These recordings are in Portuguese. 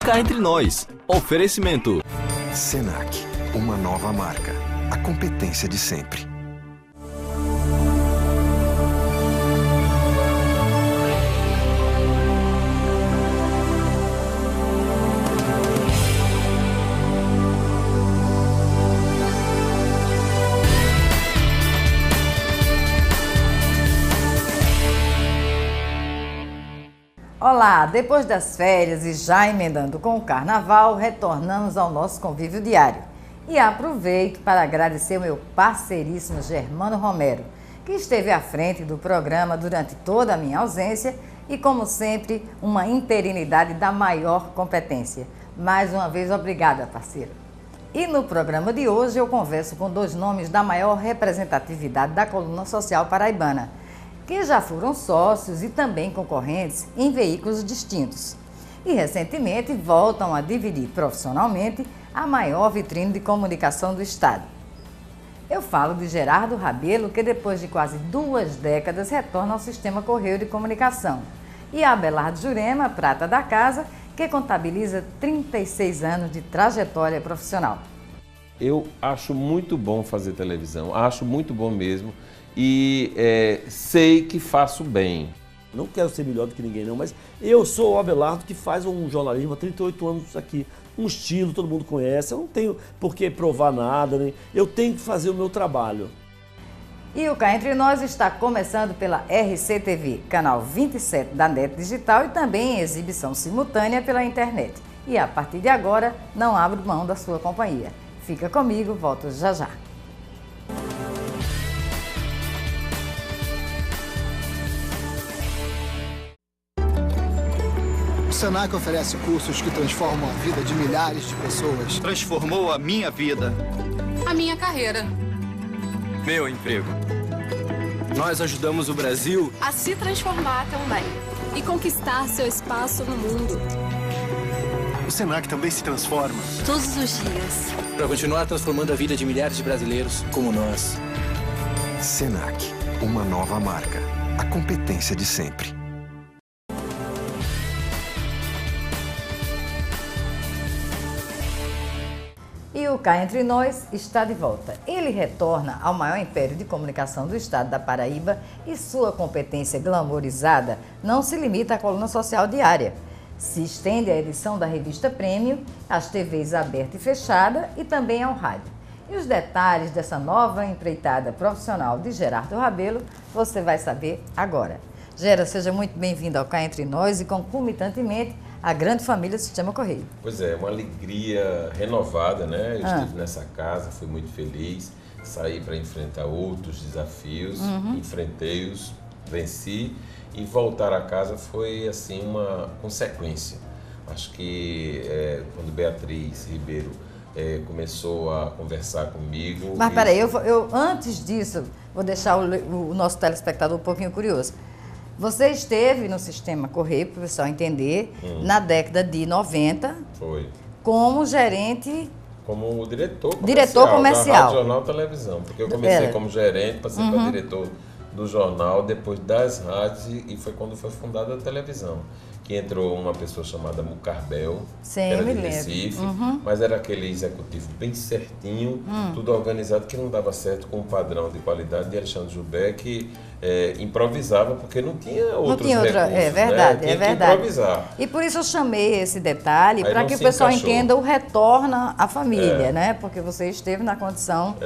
Cá entre nós. Oferecimento. Senac, uma nova marca. A competência de sempre. Olá, depois das férias e já emendando com o carnaval, retornamos ao nosso convívio diário. E aproveito para agradecer o meu parceiríssimo Germano Romero, que esteve à frente do programa durante toda a minha ausência e, como sempre, uma interinidade da maior competência. Mais uma vez, obrigada, parceiro. E no programa de hoje eu converso com dois nomes da maior representatividade da coluna social paraibana, que já foram sócios e também concorrentes em veículos distintos. E recentemente voltam a dividir profissionalmente a maior vitrine de comunicação do Estado. Eu falo de Gerardo Rabelo, que depois de quase 2 décadas retorna ao sistema Correio de Comunicação, e Abelardo Jurema, prata da casa, que contabiliza 36 anos de trajetória profissional. Eu acho muito bom fazer televisão, acho muito bom mesmo. E sei que faço bem. Não quero ser melhor do que ninguém não, mas eu sou o Abelardo que faz um jornalismo há 38 anos aqui. Um estilo, todo mundo conhece, eu não tenho por que provar nada, né? Eu tenho que fazer o meu trabalho. E o Cá Entre Nós está começando pela RCTV, canal 27 da NET Digital e também em exibição simultânea pela internet. E a partir de agora, não abro mão da sua companhia. Fica comigo, volto já já. O Senac oferece cursos que transformam a vida de milhares de pessoas. Transformou a minha vida. A minha carreira. Meu emprego. Nós ajudamos o Brasil A se transformar também. E conquistar seu espaço no mundo. O Senac também se transforma. Todos os dias. Para continuar transformando a vida de milhares de brasileiros como nós. Senac, uma nova marca. A competência de sempre. E o Cá Entre Nós está de volta. Ele retorna ao maior império de comunicação do estado da Paraíba e sua competência glamourizada não se limita à coluna social diária. Se estende à edição da revista Prêmio, às TVs aberta e fechada e também ao rádio. E os detalhes dessa nova empreitada profissional de Gerardo Rabelo você vai saber agora. Gera, seja muito bem-vindo ao Cá Entre Nós e concomitantemente a grande família do Sistema Correio. Pois é, uma alegria renovada, né? Eu estive nessa casa, fui muito feliz, saí para enfrentar outros desafios, enfrentei-os, venci e voltar a casa foi assim uma consequência. Acho que quando Beatriz Ribeiro começou a conversar comigo... Mas peraí, eu antes disso vou deixar o nosso telespectador um pouquinho curioso. Você esteve no Sistema Correio, para o pessoal entender, na década de 90, Foi. como gerente... Como diretor comercial. Da Rádio Jornal Televisão, porque eu comecei como gerente, passei para diretor do jornal, depois das rádios, e foi quando foi fundada a televisão. Que entrou uma pessoa chamada Mucarbel, que era de Recife, mas era aquele executivo bem certinho, tudo organizado, que não dava certo com o padrão de qualidade de Alexandre Jubé, que improvisava, porque não tinha outros recursos, é verdade, né? Tinha que verdade. improvisar. E por isso eu chamei esse detalhe, para que o se pessoal encaixou. entenda o retorno à família, né? Porque você esteve na condição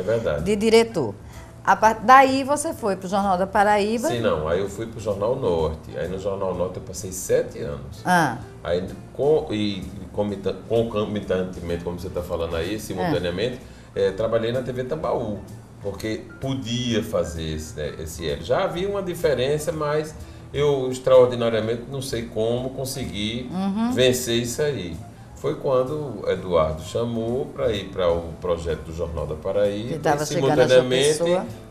de diretor. Daí você foi para o Jornal da Paraíba? Sim, não. Aí eu fui para o Jornal Norte. Aí no Jornal Norte eu passei 7 anos. Aí, concomitantemente, como você está falando aí, simultaneamente, trabalhei na TV Tambaú, porque podia fazer esse L. Já havia uma diferença, mas eu, extraordinariamente, não sei como consegui vencer isso aí. Foi quando o Eduardo chamou para ir para o projeto do Jornal da Paraíba e simultaneamente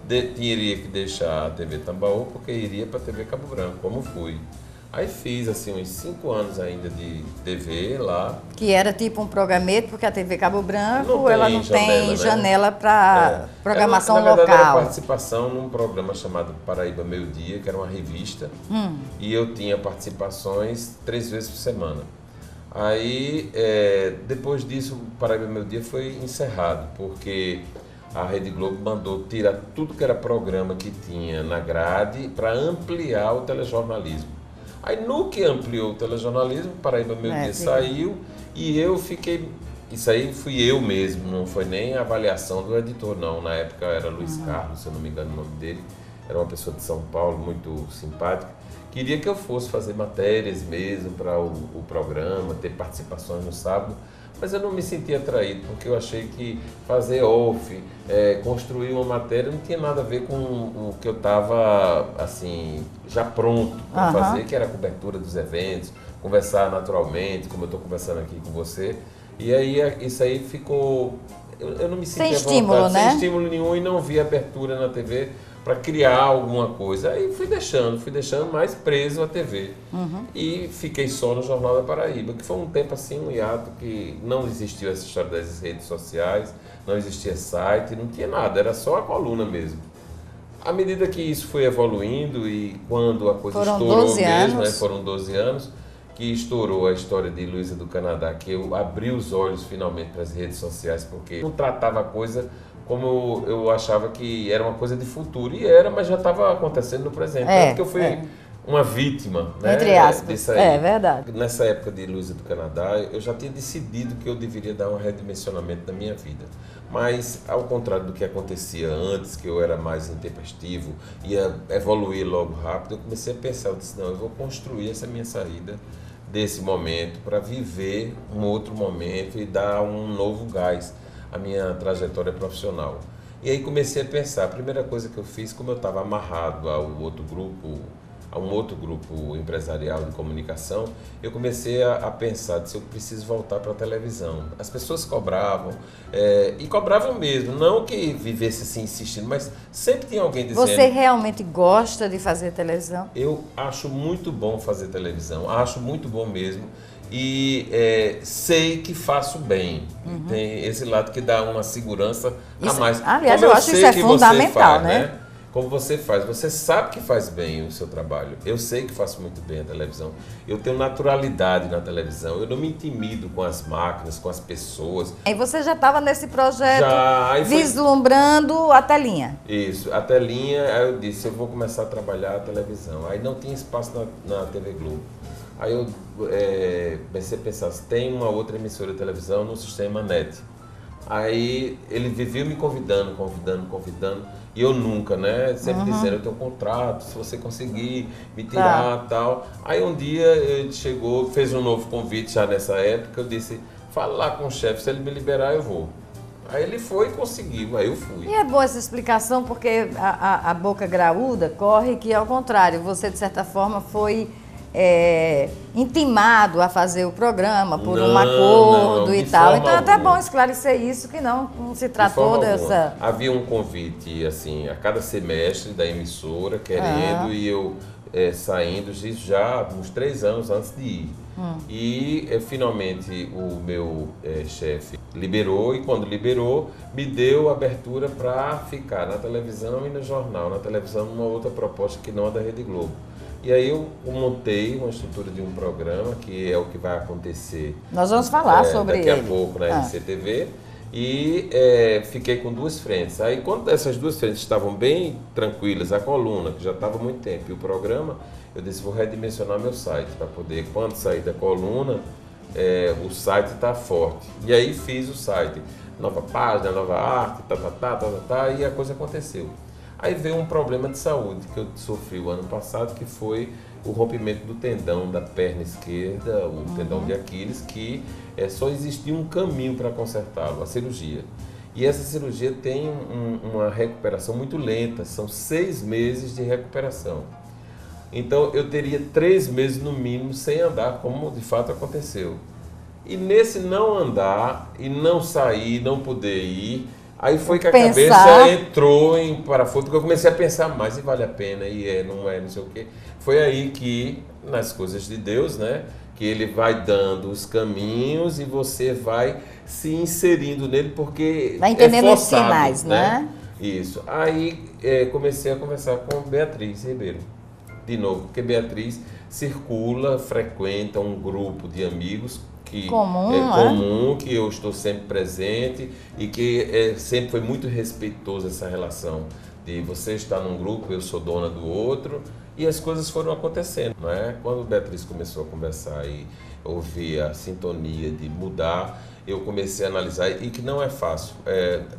teria que deixar a TV Tambaú porque iria para a TV Cabo Branco, como fui. Aí fiz assim uns 5 anos ainda de TV lá. Que era tipo um programete, porque a TV Cabo Branco não tem janela para programação local. Na verdade, era participação num programa chamado Paraíba Meio Dia, que era uma revista, e eu tinha participações 3 vezes por semana. Aí, depois disso, o Paraíba Meu Dia foi encerrado, porque a Rede Globo mandou tirar tudo que era programa que tinha na grade para ampliar o telejornalismo. Aí, no que ampliou o telejornalismo, o Paraíba Meu Dia saiu e eu fiquei... Isso aí fui eu mesmo, não foi nem a avaliação do editor, não. Na época era Luiz Carlos, se eu não me engano o nome dele. Era uma pessoa de São Paulo, muito simpática. Queria que eu fosse fazer matérias mesmo para o programa, ter participações no sábado, mas eu não me sentia atraído, porque eu achei que fazer off, construir uma matéria, não tinha nada a ver com o que eu estava, assim, já pronto para fazer, que era a cobertura dos eventos, conversar naturalmente, como eu estou conversando aqui com você. E aí isso aí ficou... Eu não me sentia sem estímulo, né? Sem estímulo nenhum, e não vi abertura na TV para criar alguma coisa. Aí fui deixando mais preso à TV. E fiquei só no Jornal da Paraíba, que foi um tempo assim, um hiato, que não existiu essa história das redes sociais, não existia site, não tinha nada, era só a coluna mesmo. À medida que isso foi evoluindo e quando a coisa estourou mesmo, né, foram 12 anos, que estourou a história de Luísa do Canadá, que eu abri os olhos finalmente para as redes sociais, porque não tratava a coisa como eu achava que era uma coisa de futuro. E era, mas já estava acontecendo no presente. Porque eu fui uma vítima, né, entre aspas. Disso aí. É verdade. Nessa época de Luísa do Canadá, eu já tinha decidido que eu deveria dar um redimensionamento na minha vida. Mas, ao contrário do que acontecia antes, que eu era mais intempestivo, ia evoluir logo rápido, eu comecei a pensar, eu disse, não, eu vou construir essa minha saída desse momento para viver um outro momento e dar um novo gás à minha trajetória profissional. E aí comecei a pensar, a primeira coisa que eu fiz, como eu estava amarrado a um outro grupo empresarial de comunicação, eu comecei a pensar se eu preciso voltar para a televisão. As pessoas cobravam, e cobravam mesmo, não que vivesse assim insistindo, mas sempre tinha alguém dizendo... Você realmente gosta de fazer televisão? Eu acho muito bom fazer televisão, acho muito bom mesmo, e sei que faço bem. Tem esse lado que dá uma segurança a mais. Aliás, eu acho que isso é fundamental, né? Como você faz, você sabe que faz bem o seu trabalho. Eu sei que faço muito bem a televisão. Eu tenho naturalidade na televisão. Eu não me intimido com as máquinas, com as pessoas. E você já estava nesse projeto, aí vislumbrando a telinha. Isso, a telinha. Aí eu disse, eu vou começar a trabalhar a televisão. Aí não tinha espaço na TV Globo. Aí eu comecei a pensar, se tem uma outra emissora de televisão no sistema NET. Aí ele vivia me convidando. E eu nunca, né? Sempre dizendo, eu tenho um contrato, se você conseguir me tirar, tal. Aí um dia ele chegou, fez um novo convite já nessa época, eu disse, fala lá com o chefe, se ele me liberar eu vou. Aí ele foi e conseguiu, aí eu fui. E é boa essa explicação, porque a boca graúda corre que, ao contrário, você de certa forma foi intimado a fazer o programa por um acordo e tal. Então é até bom esclarecer isso, que não se tratou dessa... Havia um convite, assim, a cada semestre da emissora, querendo, e eu saindo, isso já uns 3 anos antes de ir. E finalmente o meu chefe liberou, e quando liberou, me deu abertura para ficar na televisão e no jornal. Na televisão, numa outra proposta que não a da Rede Globo. E aí eu montei uma estrutura de um programa, que é o que vai acontecer. Nós vamos falar sobre daqui a pouco na RCTV. E fiquei com 2 frentes. Aí quando essas 2 frentes estavam bem tranquilas, a coluna, que já estava há muito tempo, e o programa, eu disse, vou redimensionar meu site, para poder, quando sair da coluna, o site está forte. E aí fiz o site. Nova página, nova arte, e a coisa aconteceu. Aí veio um problema de saúde que eu sofri o ano passado, que foi o rompimento do tendão da perna esquerda, o tendão de Aquiles, que só existia um caminho para consertá-lo, a cirurgia. E essa cirurgia tem uma recuperação muito lenta, são 6 meses de recuperação. Então eu teria 3 meses no mínimo sem andar, como de fato aconteceu. E nesse não andar, e não sair, não poder ir, aí foi que a cabeça entrou em parafuso, porque eu comecei a pensar mais, e vale a pena, e não sei o quê. Foi aí que, nas coisas de Deus, né, que ele vai dando os caminhos e você vai se inserindo nele, porque vai entendendo os sinais, né? Isso. Aí comecei a conversar com Beatriz Ribeiro, de novo, porque Beatriz frequenta um grupo de amigos que comum, comum, que eu estou sempre presente e que sempre foi muito respeitoso essa relação de você estar num grupo, eu sou dona do outro, e as coisas foram acontecendo, não é? Quando Beatriz começou a conversar e ouvir a sintonia de mudar, eu comecei a analisar, e que não é fácil.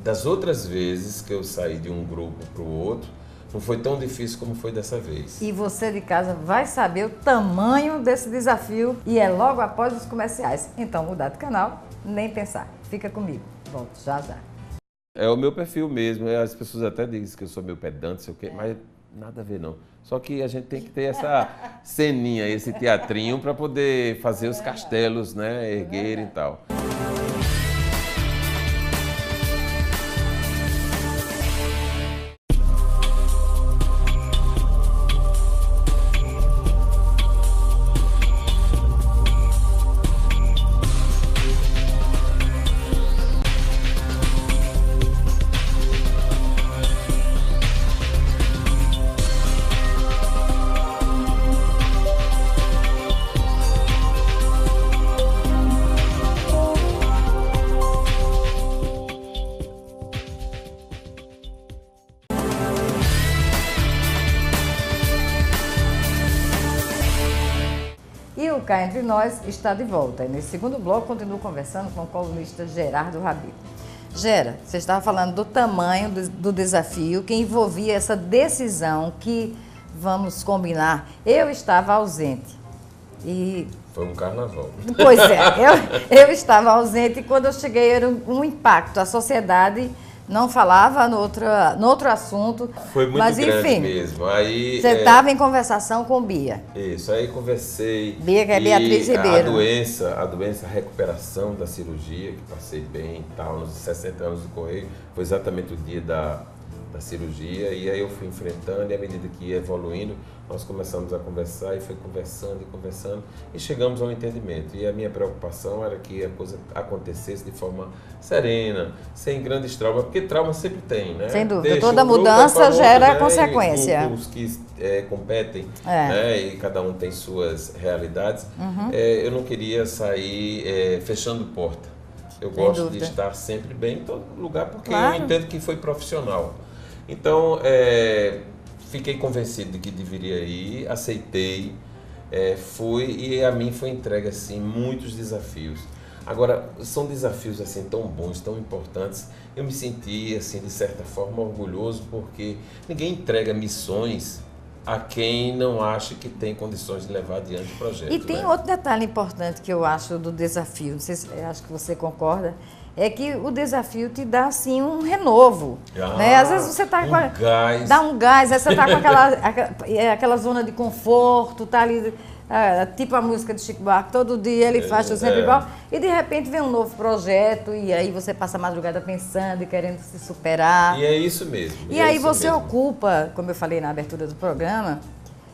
Das outras vezes que eu saí de um grupo para o outro, não foi tão difícil como foi dessa vez. E você de casa vai saber o tamanho desse desafio, e é logo após os comerciais. Então, mudar de canal, nem pensar. Fica comigo. Volto já já. É o meu perfil mesmo. As pessoas até dizem que eu sou meio pedante, sei o quê, mas nada a ver não. Só que a gente tem que ter essa ceninha, esse teatrinho para poder fazer os castelos, né, erguerem e tal. E o Cá Entre Nós está de volta. E nesse segundo bloco, continuo conversando com o colunista Gerardo Rabelo. Gera, você estava falando do tamanho do desafio que envolvia essa decisão que, vamos combinar, eu estava ausente. E... Foi um carnaval. Pois é, eu estava ausente e quando eu cheguei era um impacto. A sociedade não falava no outro assunto. Foi muito mas, grande enfim, mesmo. Aí, você estava em conversação com Bia. Isso, aí conversei. Bia, que é Beatriz Ribeiro. A doença, a recuperação da cirurgia, que passei bem e tal, nos 60 anos do Correio, foi exatamente o dia da cirurgia, e aí eu fui enfrentando, e à medida que ia evoluindo, nós começamos a conversar, e foi conversando, e chegamos a um entendimento. E a minha preocupação era que a coisa acontecesse de forma serena, sem grandes traumas, porque trauma sempre tem, né? Sem dúvida, Deixa toda um grupo, mudança vai para gera outro, né? consequência. E os que competem, né? E cada um tem suas realidades. Eu não queria sair fechando porta. Eu gosto de estar sempre bem em todo lugar, porque eu entendo que foi profissional. Então, fiquei convencido de que deveria ir, aceitei, fui, e a mim foi entregue assim, muitos desafios. Agora, são desafios assim tão bons, tão importantes. Eu me senti, assim, de certa forma, orgulhoso, porque ninguém entrega missões a quem não acha que tem condições de levar adiante o projeto. E tem outro detalhe importante que eu acho do desafio, não sei se acho que você concorda, é que o desafio te dá assim um renovo, né? Às vezes você está com gás. Dá um gás, aí você está com aquela zona de conforto, tá ali, tipo a música de Chico Buarque, todo dia ele faz sempre igual, e de repente vem um novo projeto, e aí você passa a madrugada pensando e querendo se superar. E é isso mesmo. E aí você ocupa, como eu falei na abertura do programa,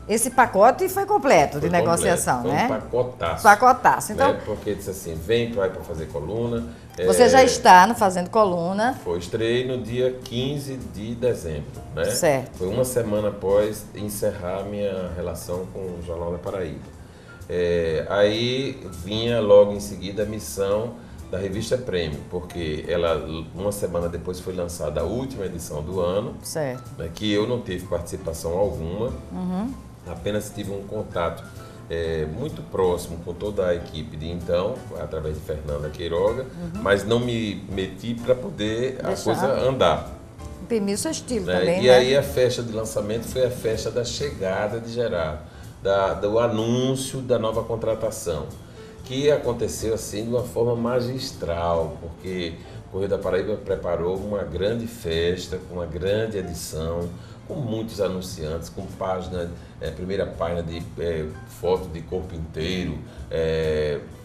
esse pacote foi completo de negociação, né? Foi um pacotaço. Pacotaço. Então, porque disse assim, vem para fazer coluna. Você já está no Fazendo Coluna. Estreiei no dia 15 de dezembro, né? Certo. Foi uma semana após encerrar minha relação com o Jornal da Paraíba. Aí vinha logo em seguida a missão da revista Prêmio, porque ela, uma semana depois, foi lançada a última edição do ano. Certo. Né, que eu não tive participação alguma, apenas tive um contato muito próximo com toda a equipe de então, através de Fernanda Queiroga, mas não me meti para poder a coisa andar. Imprimir seu estilo né? também, E né? aí a festa de lançamento foi a festa da chegada de Gerardo, do anúncio da nova contratação, que aconteceu assim de uma forma magistral, porque o Correio da Paraíba preparou uma grande festa, com uma grande edição, com muitos anunciantes, com página, primeira página de foto de corpo inteiro.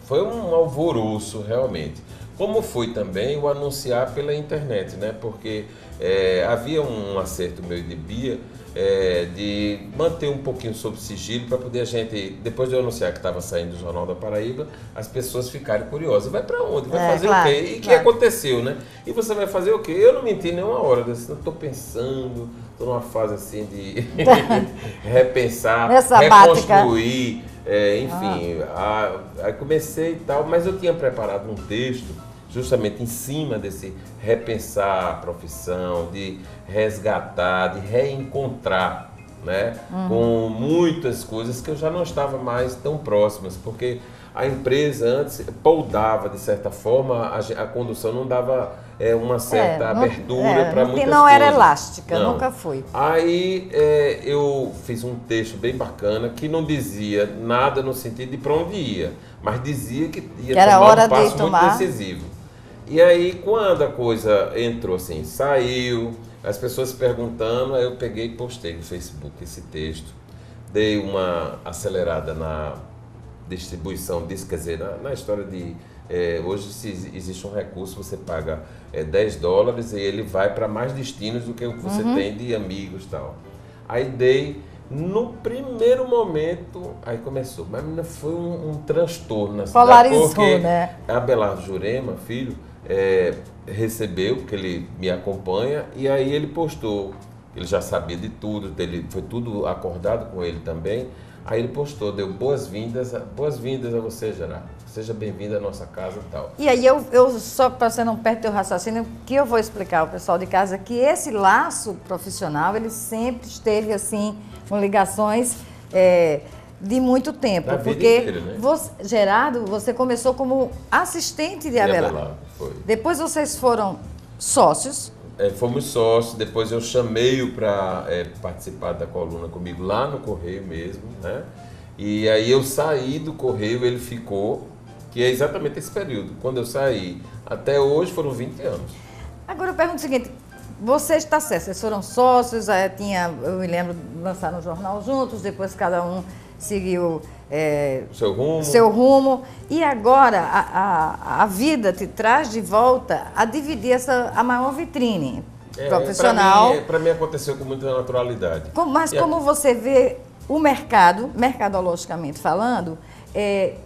Foi um alvoroço realmente. Como foi também o anunciar pela internet, né? Porque havia um acerto meu de Bia, de manter um pouquinho sob sigilo para poder a gente, depois de eu anunciar que estava saindo do Jornal da Paraíba, as pessoas ficarem curiosas. Vai para onde? Vai fazer o quê? E o que aconteceu, né? E você vai fazer o quê? Eu não menti nenhuma hora, eu estou pensando, estou numa fase assim de repensar, reconstruir Enfim, aí comecei e tal, mas eu tinha preparado um texto justamente em cima desse repensar a profissão, de resgatar, de reencontrar, né? Com muitas coisas que eu já não estava mais tão próximas, porque a empresa antes poldava, de certa forma, a condução não dava uma certa abertura para muitas coisas. Não era elástica, nunca foi. Aí eu fiz um texto bem bacana que não dizia nada no sentido de para onde ia, mas dizia que ia tomar um passo muito decisivo. E aí, quando a coisa entrou assim, saiu, as pessoas perguntando, aí eu peguei e postei no Facebook esse texto, dei uma acelerada na distribuição disso, quer dizer, na história de... hoje se existe um recurso, você paga $10 e ele vai para mais destinos do que o que você tem de amigos e tal. Aí dei, no primeiro momento, aí começou, mas foi um transtorno na cidade. Polarizou, porque né? Abelardo Jurema, filho, recebeu, porque ele me acompanha, e aí ele postou, ele já sabia de tudo, foi tudo acordado com ele também. Aí ele postou, deu boas-vindas a você, Gerardo. Seja bem-vindo à nossa casa e tal. E aí eu só para você não perder teu raciocínio, que eu vou explicar ao pessoal de casa que esse laço profissional, ele sempre esteve assim, com ligações de muito tempo. Da porque vida inteira, né? Gerardo, você começou como assistente de Abelardo. Foi. Depois vocês foram sócios. Fomos sócios, depois eu chamei-o para participar da coluna comigo lá no Correio mesmo, né? E aí eu saí do Correio, ele ficou, que é exatamente esse período. Quando eu saí, até hoje foram 20 anos. Agora eu pergunto o seguinte, você está certo, vocês foram sócios, eu me lembro, lançaram no jornal juntos, depois cada um seguiu seu rumo. E agora a vida te traz de volta a dividir a maior vitrine profissional. Para mim aconteceu com muita naturalidade. Mas como você vê o mercado, mercadologicamente falando, é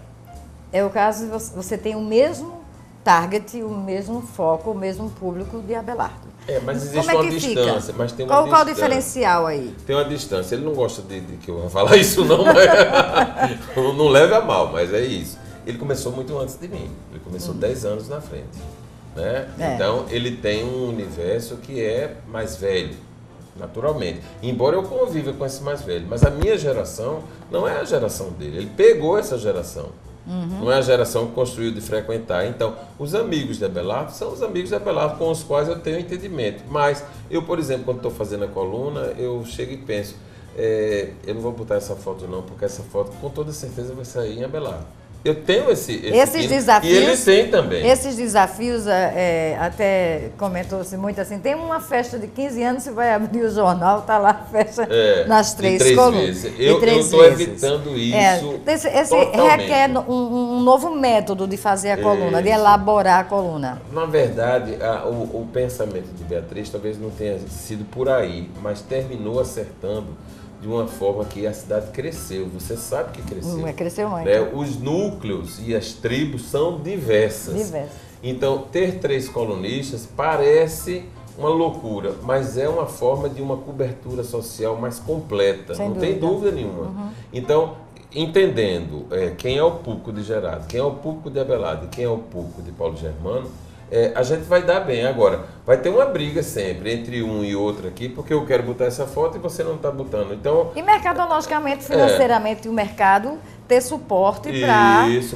o caso de você tem o mesmo target, o mesmo foco, o mesmo público de Abelardo. Mas existe uma distância. Mas tem uma Qual distância. o diferencial aí? Tem uma distância. Ele não gosta de que eu vá falar isso não, mas não leve a mal, mas é isso. Ele começou muito antes de mim. Ele começou 10 anos na frente. Né? Então, ele tem um universo que é mais velho, naturalmente. Embora eu conviva com esse mais velho. Mas a minha geração não é a geração dele. Ele pegou essa geração. Não é a geração que construiu de frequentar. Então, os amigos de Abelardo são os amigos de Abelardo com os quais eu tenho entendimento. Mas eu, por exemplo, quando estou fazendo a coluna, eu chego e penso, eu não vou botar essa foto não, porque essa foto com toda certeza vai sair em Abelardo. Eu tenho esses desafios. E ele tem também. Esses desafios, até comentou-se muito assim, tem uma festa de 15 anos, você vai abrir o jornal, está lá a festa nas três colunas. Eu estou evitando isso Esse requer um novo método de fazer a coluna, de elaborar a coluna. Na verdade, o pensamento de Beatriz talvez não tenha sido por aí, mas terminou acertando de uma forma que a cidade cresceu. Você sabe que cresceu. Cresceu muito. Né? Os núcleos e as tribos são diversas. Então, ter 3 colunistas parece uma loucura, mas é uma forma de uma cobertura social mais completa. Não tem dúvida nenhuma. Então, entendendo quem é o público de Gerardo, quem é o público de Abelardo e quem é o público de Paulo Germano, a gente vai dar bem. Agora, vai ter uma briga sempre entre um e outro aqui, porque eu quero botar essa foto e você não está botando. Então, e mercadologicamente, financeiramente, o mercado ter suporte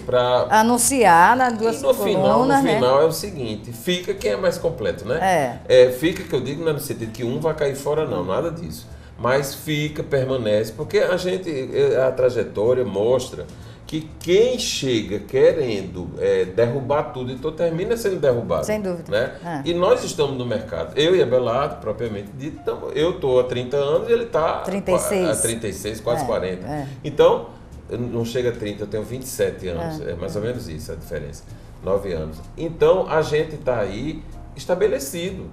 para anunciar nas duas colunas. No final é o seguinte, fica quem é mais completo, né? Fica, que eu digo, não é no sentido que um vai cair fora, não, nada disso. Mas fica, permanece, porque a trajetória mostra que quem chega querendo derrubar tudo, então termina sendo derrubado. Sem dúvida. Né? E nós estamos no mercado. Eu e Abelardo, propriamente dito, eu estou há 30 anos e ele está há 36, quase 40. Então, não chega a 30, eu tenho 27 anos. É mais ou menos isso a diferença. 9 anos. Então, a gente está aí estabelecido.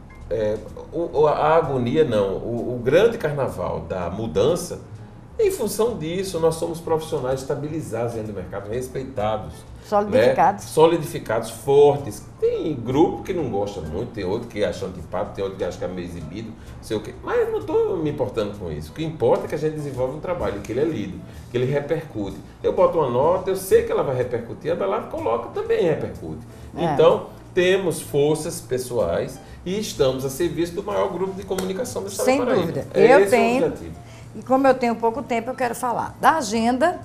A agonia não. O grande carnaval da mudança, em função disso, nós somos profissionais estabilizados dentro do mercado, respeitados. Solidificados. Né? Solidificados, fortes. Tem grupo que não gosta muito, tem outro que acha antipático, tem outro que acha que é meio exibido, não sei o quê. Mas eu não estou me importando com isso. O que importa é que a gente desenvolve um trabalho, que ele é lido, que ele repercute. Eu boto uma nota, eu sei que ela vai repercutir, a Abelardo coloca, também repercute. Então, temos forças pessoais e estamos a serviço do maior grupo de comunicação do Estado da Paraíba. Sem dúvida. Eu tenho, e como eu tenho pouco tempo, eu quero falar da agenda.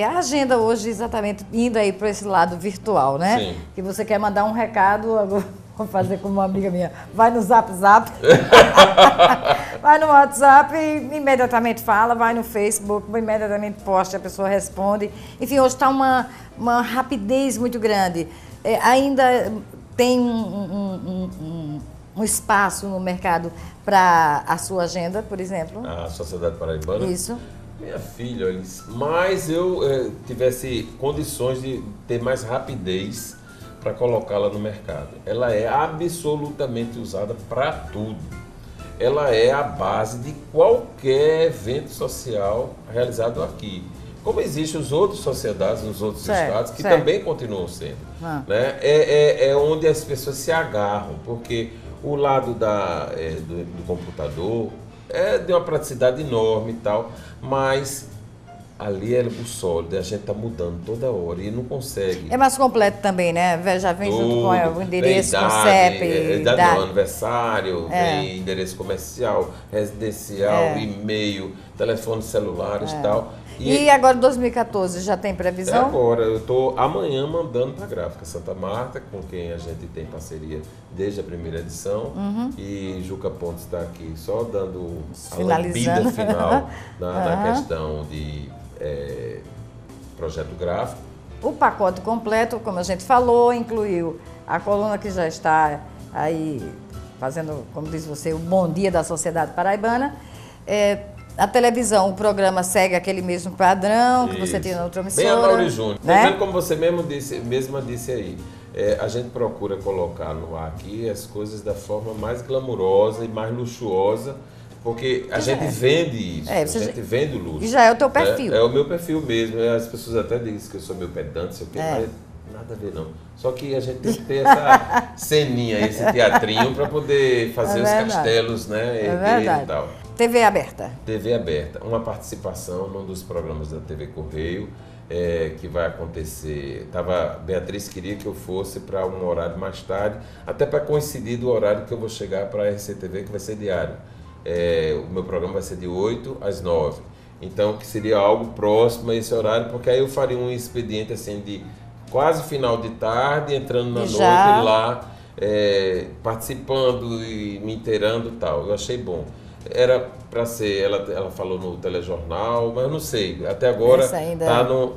A agenda hoje, exatamente, indo aí para esse lado virtual, né? Sim. Que você quer mandar um recado, agora vou fazer como uma amiga minha, vai no Zap, vai no WhatsApp e imediatamente fala, vai no Facebook, imediatamente posta, a pessoa responde. Enfim, hoje está uma rapidez muito grande. Ainda tem um espaço no mercado para a sua agenda, por exemplo? A Sociedade Paraibana? Isso. Minha filha, mas eu tivesse condições de ter mais rapidez para colocá-la no mercado. Ela é absolutamente usada para tudo. Ela é a base de qualquer evento social realizado aqui. Como existem as outras sociedades nos outros estados que também continuam sendo. Né? É onde as pessoas se agarram, porque o lado do computador é de uma praticidade enorme e tal, mas ali é o sólido, a gente está mudando toda hora e não consegue. É mais completo também, né? Já vem junto com o endereço, idade, com CEP, idade do aniversário, vem endereço comercial, residencial, e-mail, telefones celulares e tal. E agora, 2014, já tem previsão? Agora, eu estou amanhã mandando para a Gráfica Santa Marta, com quem a gente tem parceria desde a primeira edição. E Juca Pontes está aqui só dando a lambida final na questão de projeto gráfico. O pacote completo, como a gente falou, incluiu a coluna que já está aí fazendo, como diz você, o Bom Dia da Sociedade Paraibana. A televisão, o programa segue aquele mesmo padrão que você tem na outra emissora. Bem a Mauri Júnior. Né? Como você mesma disse aí, a gente procura colocar no ar aqui as coisas da forma mais glamurosa e mais luxuosa, porque a gente vende isso, a gente vende o luxo. E já é o teu perfil. É o meu perfil mesmo. As pessoas até dizem que eu sou meio pedante, sei o quê, mas nada a ver não. Só que a gente tem que ter essa ceninha, esse teatrinho para poder fazer os castelos, né? E tal. TV aberta. TV aberta. Uma participação num dos programas da TV Correio, que vai acontecer. Beatriz queria que eu fosse para um horário mais tarde, até para coincidir do horário que eu vou chegar para a RCTV, que vai ser diário. O meu programa vai ser de 8 às 9. Então, que seria algo próximo a esse horário, porque aí eu faria um expediente assim de quase final de tarde, entrando na noite lá, participando e me inteirando e tal. Eu achei bom. Era para ser, ela falou no telejornal, mas eu não sei, até agora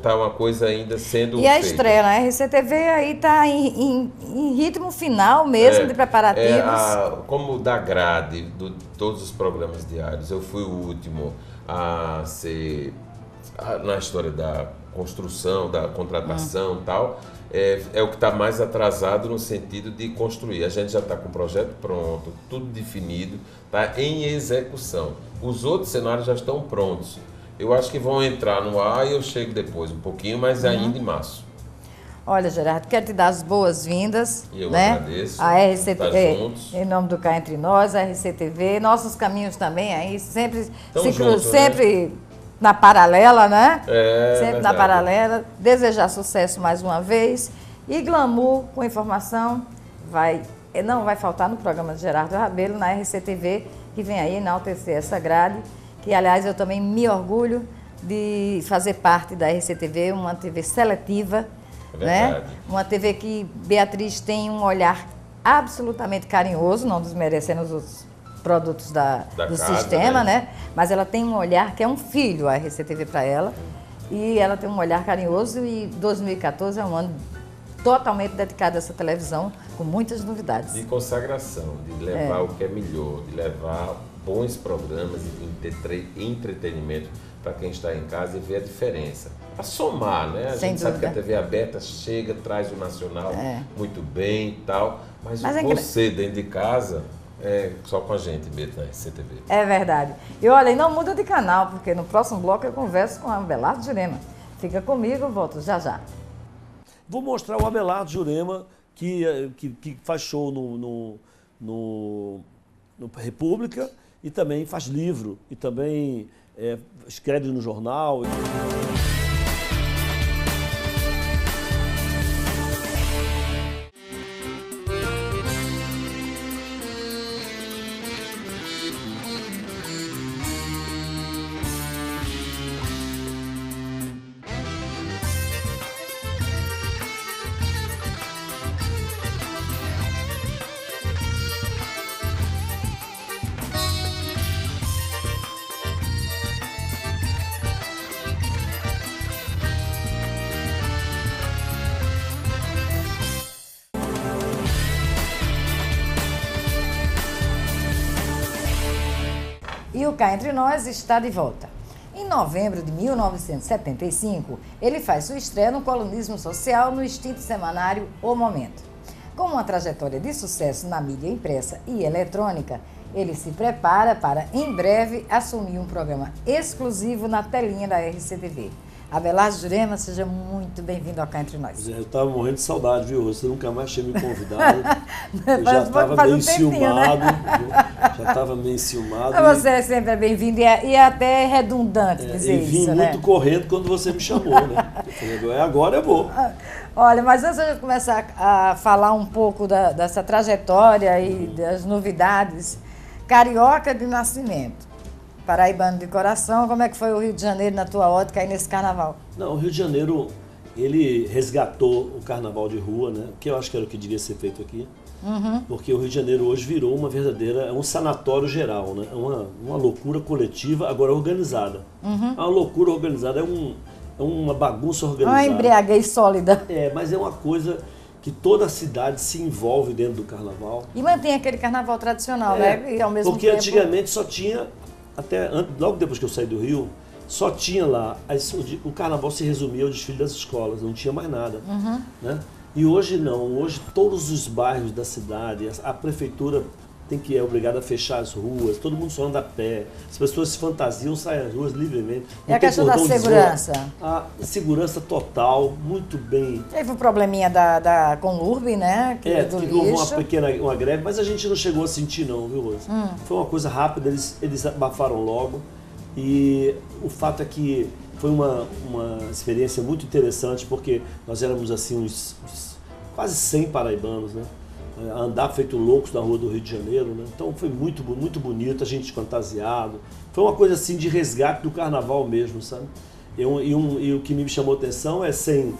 tá uma coisa ainda sendo feita. E a estreia na RCTV aí tá em ritmo final mesmo de preparativos. Como da grade de todos os programas diários, eu fui o último a ser, na história da construção, da contratação e tal, é o que está mais atrasado no sentido de construir. A gente já está com o projeto pronto, tudo definido, está em execução. Os outros cenários já estão prontos. Eu acho que vão entrar no ar e eu chego depois um pouquinho, mas ainda em março. Olha, Gerardo, quero te dar as boas-vindas. E eu agradeço. A RCTV, em nome do Cá Entre Nós, a RCTV, nossos caminhos também aí, sempre sempre na paralela, né? Sempre na paralela. Desejar sucesso mais uma vez. E glamour com informação não vai faltar no programa de Gerardo Rabelo, na RCTV, que vem aí enaltecer essa grade, que, aliás, eu também me orgulho de fazer parte da RCTV, uma TV seletiva, né? Uma TV que Beatriz tem um olhar absolutamente carinhoso, não desmerecendo os outros produtos do casa, sistema, né? Mas ela tem um olhar que é um filho, a RCTV para ela, e ela tem um olhar carinhoso, e 2014 é um ano totalmente dedicado a essa televisão, com muitas novidades. De consagração, de levar o que é melhor, de levar bons programas e entretenimento para quem está em casa e ver a diferença. A somar, né? A gente sabe que a TV aberta chega, traz o nacional muito bem e tal, mas você dentro de casa só com a gente mesmo na RCTV. É verdade. E olha, e não muda de canal, porque no próximo bloco eu converso com a Abelardo Jurema. Fica comigo, eu volto já já. Vou mostrar o Abelardo Jurema, que faz show no República e também faz livro, e também escreve no jornal. E o Cá Entre Nós está de volta. Em novembro de 1975, ele faz sua estreia no colunismo social no extinto semanário O Momento. Com uma trajetória de sucesso na mídia impressa e eletrônica, ele se prepara para, em breve, assumir um programa exclusivo na telinha da RCTV. Abelardo Jurema, seja muito bem-vindo ao Cá Entre Nós. Eu estava morrendo de saudade, viu? Você nunca mais tinha me convidado. Eu já estava meio enciumado. Né? Já estava meio enciumado. Você sempre é bem-vindo e é até redundante dizer isso, né? E vim muito correndo quando você me chamou, né? Eu falei, agora eu vou. Olha, mas antes de a gente começar a falar um pouco dessa trajetória e das novidades, carioca de nascimento, paraibano de coração, como é que foi o Rio de Janeiro na tua ótica aí nesse carnaval? Não, o Rio de Janeiro, ele resgatou o carnaval de rua, né? Que eu acho que era o que devia ser feito aqui. Porque o Rio de Janeiro hoje virou uma verdadeira, um sanatório geral, né? É uma loucura coletiva, agora organizada. Uma loucura organizada, é uma bagunça organizada. Uma embriaguez sólida. Mas é uma coisa que toda a cidade se envolve dentro do carnaval. E mantém aquele carnaval tradicional, né? E ao mesmo porque tempo... antigamente só tinha, logo depois que eu saí do Rio, só tinha lá, o carnaval se resumia ao desfile das escolas, não tinha mais nada. Né? E hoje não, hoje todos os bairros da cidade, a prefeitura é obrigada a fechar as ruas, todo mundo só anda a pé, as pessoas se fantasiam, saem às ruas livremente. E a questão da segurança? A segurança total, muito bem. Teve um probleminha da Conurb, né? Que houve uma greve, mas a gente não chegou a sentir não, viu, Rosa? Foi uma coisa rápida, eles abafaram logo. E o fato é que foi uma experiência muito interessante, porque nós éramos assim uns quase 100 paraibanos, né? A andar feito loucos na rua do Rio de Janeiro, né? Então foi muito, muito bonito, a gente fantasiado. Foi uma coisa assim de resgate do carnaval mesmo, sabe? E o que me chamou a atenção é sem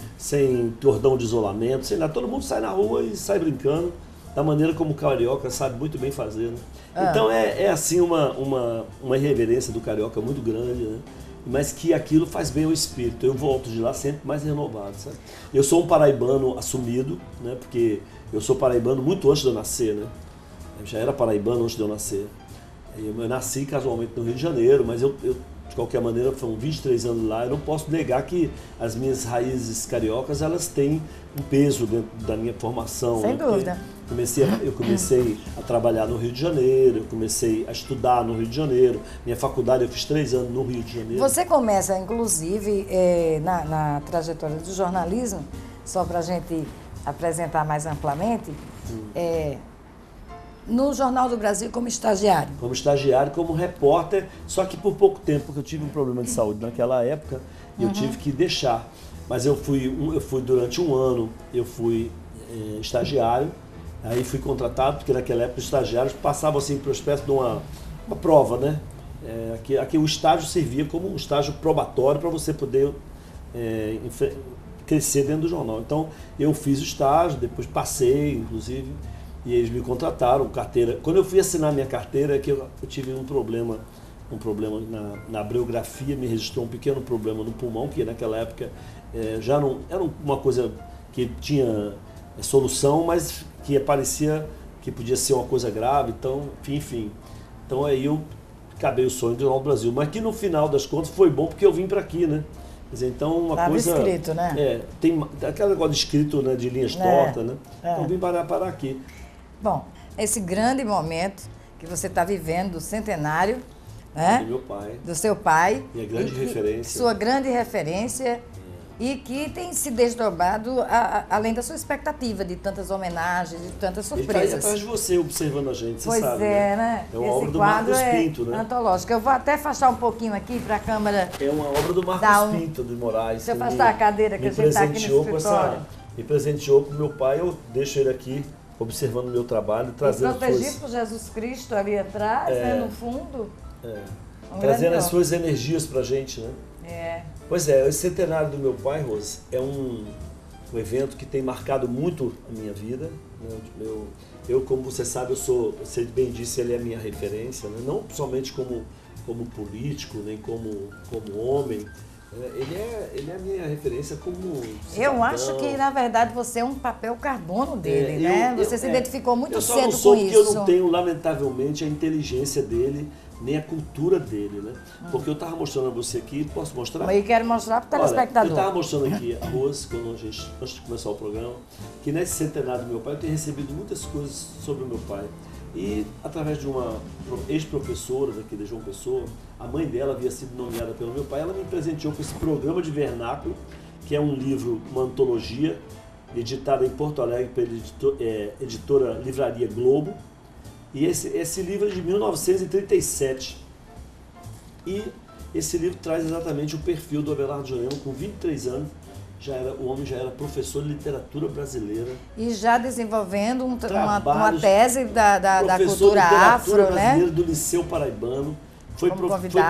cordão de isolamento, sem nada. Todo mundo sai na rua e sai brincando, da maneira como o carioca sabe muito bem fazer, né? Então é assim uma irreverência do carioca muito grande, né? Mas que aquilo faz bem ao espírito. Eu volto de lá sempre mais renovado, sabe? Eu sou um paraibano assumido, né? Porque eu sou paraibano muito antes de eu nascer, né? Eu já era paraibano antes de eu nascer. Eu nasci casualmente no Rio de Janeiro, mas eu de qualquer maneira, foram 23 anos lá, eu não posso negar que as minhas raízes cariocas, elas têm um peso dentro da minha formação. Sem dúvida. Eu comecei a trabalhar no Rio de Janeiro, eu comecei a estudar no Rio de Janeiro, minha faculdade eu fiz 3 anos no Rio de Janeiro. Você começa, inclusive, na trajetória do jornalismo, só para a gente apresentar mais amplamente, no Jornal do Brasil como estagiário. Como estagiário, como repórter, só que por pouco tempo, porque eu tive um problema de saúde naquela época e eu tive que deixar. Mas eu fui durante um ano, eu fui estagiário, aí fui contratado, porque naquela época os estagiários passavam assim por uma espécie de uma prova, né? Aqui o estágio servia como um estágio probatório para você poder crescer dentro do jornal. Então eu fiz o estágio, depois passei, inclusive, e eles me contrataram, carteira. Quando eu fui assinar minha carteira, que eu tive um problema na abriografia, me registrou um pequeno problema no pulmão, que naquela época já não era uma coisa que tinha solução, mas que parecia que podia ser uma coisa grave, então, enfim. Então aí eu acabei o sonho do Jornal do Brasil, mas que no final das contas foi bom porque eu vim para aqui, né? Quer dizer, então uma Tava coisa... escrito, né? Tem aquele negócio de escrito, né, de linhas tortas, né? Então vim parar aqui. Bom, esse grande momento que você está vivendo do centenário, né? Do meu pai. Do seu pai. Minha grande referência. Sua grande referência. e que tem se desdobrado além da sua expectativa de tantas homenagens, de tantas Ele está aí surpresas. atrás de você, observando a gente, você Pois sabe, é, né? É uma Esse obra do quadro Marcos é Pinto, né? antológico. Eu vou até afastar um pouquinho aqui para a câmera. É uma obra do Dá Marcos um- Pinto, de Moraes. Deixa eu que afastar a cadeira que a gente está aqui no presenteou com escritório. me presenteou com meu pai, eu deixo ele aqui observando o meu trabalho, E trazendo protegido por Jesus Cristo ali atrás, né, no fundo. Um trazendo grande as suas energias pra gente, né? É. Pois é, esse centenário do meu pai, Rose, é um evento que tem marcado muito a minha vida. Né? Eu, como você sabe, você bem disse, ele é a minha referência, né? Não somente como político, nem como homem. Ele é a minha referência como cidadão. Eu acho que, na verdade, você é um papel carbono dele, né? Você se identificou muito cedo com isso. Eu só não sou porque eu não tenho, lamentavelmente, a inteligência dele, nem a cultura dele, né? Porque eu estava mostrando a você aqui, posso mostrar? Mas eu quero mostrar para o telespectador. Eu estava mostrando aqui a Rose, antes de começar o programa, que nesse centenário do meu pai eu tenho recebido muitas coisas sobre o meu pai. E através de uma ex-professora daqui de João Pessoa, a mãe dela havia sido nomeada pelo meu pai, ela me presenteou com esse programa de vernáculo, que é um livro, uma antologia, editada em Porto Alegre pela editora Livraria Globo. E esse livro é de 1937. E esse livro traz exatamente o perfil do Abelardo Joelma, com 23 anos. O homem já era professor de literatura brasileira. E já desenvolvendo uma tese da cultura afro, brasileira, né? do Liceu Paraibano. Foi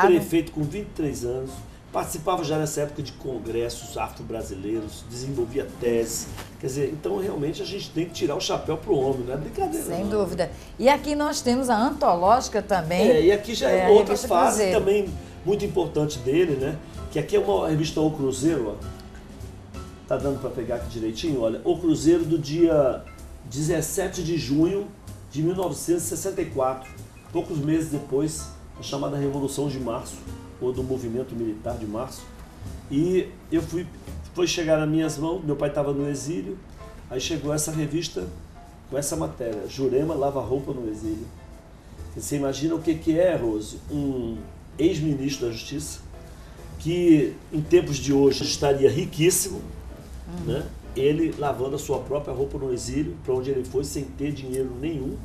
prefeito com 23 anos. Participava já nessa época de congressos afro-brasileiros, desenvolvia tese. Quer dizer, então realmente a gente tem que tirar o chapéu pro homem, não é brincadeira. Sem dúvida. E aqui nós temos a antológica também. E aqui já é outra fase Cruzeiro. também muito importante dele, né? Que aqui é uma revista O Cruzeiro, ó. Tá dando para pegar aqui direitinho, olha. O Cruzeiro do dia 17 de junho de 1964, poucos meses depois da chamada Revolução de Março, ou do Movimento Militar de Março. E foi chegar nas minhas mãos, meu pai estava no exílio, aí chegou essa revista com essa matéria, Jurema lava roupa no exílio. Você imagina o que é, Rose? Um ex-ministro da Justiça, que em tempos de hoje estaria riquíssimo, né? Ele lavando a sua própria roupa no exílio, para onde ele foi sem ter dinheiro nenhum,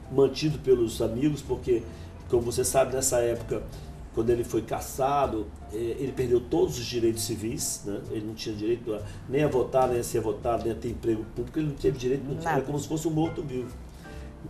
mantido pelos amigos, porque, como você sabe, nessa época, quando ele foi cassado, ele perdeu todos os direitos civis, né? Ele não tinha direito nem a votar, nem a ser votado, nem a ter emprego público, ele não teve direito, era como se fosse um morto-vivo.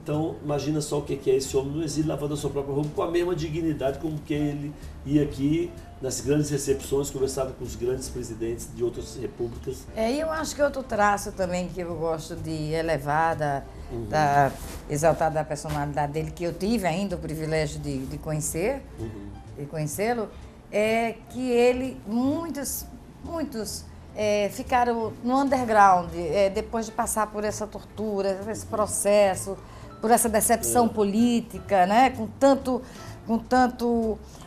Então, imagina só o que é esse homem no exílio, lavando a sua própria roupa com a mesma dignidade como que ele ia aqui nas grandes recepções, conversava com os grandes presidentes de outras repúblicas. E eu acho que outro traço também que eu gosto de elevar, da exaltar da personalidade dele, que eu tive ainda o privilégio de conhecer, de conhecê-lo, é que ele, muitos ficaram no underground, depois de passar por essa tortura, por esse processo, por essa decepção política, né? Com tanto